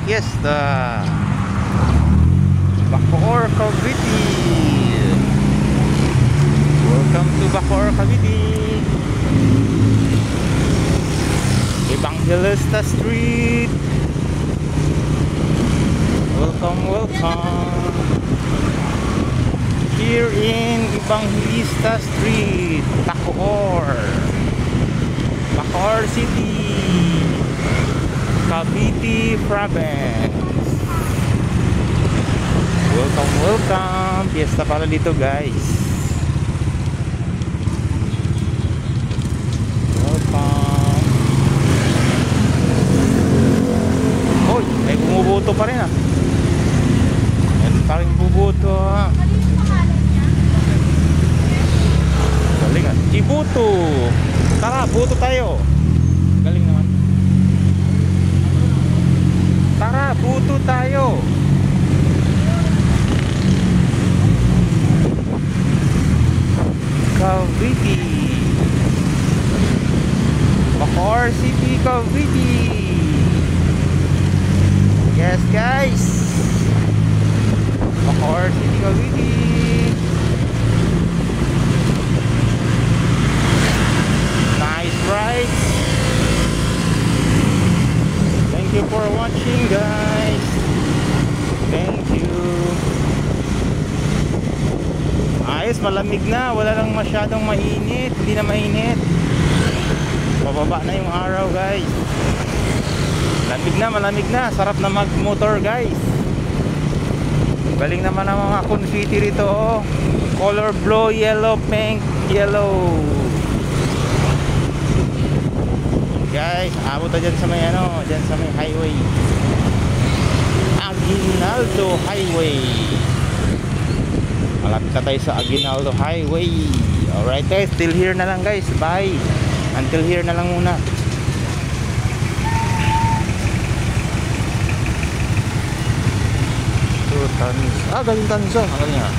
Fiesta, Bacoor, Cavite. Welcome to Bacoor, Cavite. Evangelista Street. Welcome, welcome. Here in Evangelista Street, Bacoor, Bacoor City, Cavite Province. Welcome, welcome. Fiesta pala dito, guys. Welcome. Hoy, may bumubuto pa rin ah. Meron pa rin bubuto ah. Galing ah. Ibuto. Tara, buto tayo. Galing naman. Tara, buto tayo. Cavite, Bacoor City, Cavite. Yes, guys. Bacoor City, Cavite. Nice rides. Thank you for watching, guys. Thank you. Ayos, malamig na, wala lang masyadong mainit, hindi na mainit. Pababa na yung araw, guys. Malamig na, sarap na mag-motor, guys. Galing naman ang mga confetti rito, oh. Color blue, yellow, pink, yellow. Guys, abot na dyan sa may ano, dyan sa may highway, Aguinaldo Highway. Malapit na tayo sa Aguinaldo Highway. Alright guys, till here na lang guys. Bye. Until here na lang muna. Galing Tanso. Ang galing nga.